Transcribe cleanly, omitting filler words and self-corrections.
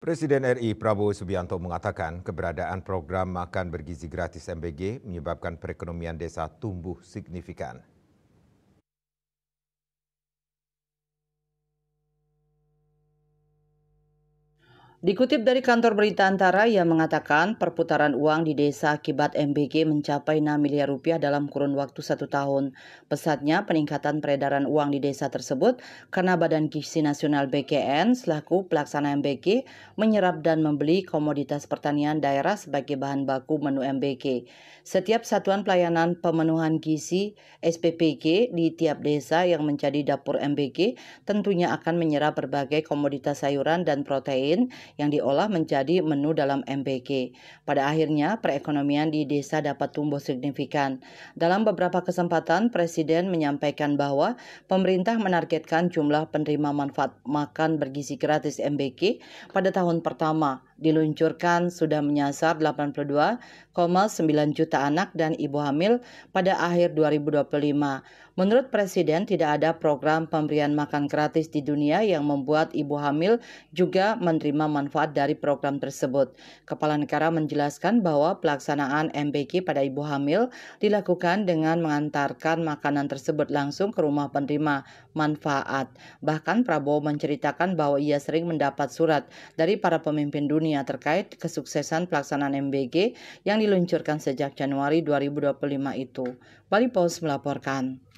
Presiden RI Prabowo Subianto mengatakan keberadaan program makan bergizi gratis MBG menyebabkan perekonomian desa tumbuh signifikan. Dikutip dari kantor berita Antara, ia mengatakan perputaran uang di desa akibat MBG mencapai 6 miliar rupiah dalam kurun waktu 1 tahun. Pesatnya peningkatan peredaran uang di desa tersebut karena Badan Gizi Nasional BGN selaku pelaksana MBG menyerap dan membeli komoditas pertanian daerah sebagai bahan baku menu MBG. Setiap satuan pelayanan pemenuhan gizi SPPG di tiap desa yang menjadi dapur MBG tentunya akan menyerap berbagai komoditas sayuran dan protein yang diolah menjadi menu dalam MBG. Pada akhirnya, perekonomian di desa dapat tumbuh signifikan. Dalam beberapa kesempatan, Presiden menyampaikan bahwa pemerintah menargetkan jumlah penerima manfaat makan bergizi gratis MBG pada tahun pertama diluncurkan sudah menyasar 82,9 juta anak dan ibu hamil pada akhir 2025. Menurut Presiden, tidak ada program pemberian makan gratis di dunia yang membuat ibu hamil juga menerima manfaat dari program tersebut. Kepala Negara menjelaskan bahwa pelaksanaan MBG pada ibu hamil dilakukan dengan mengantarkan makanan tersebut langsung ke rumah penerima manfaat. Bahkan Prabowo menceritakan bahwa ia sering mendapat surat dari para pemimpin dunia terkait kesuksesan pelaksanaan MBG yang diluncurkan sejak Januari 2025 itu. Bali Post melaporkan.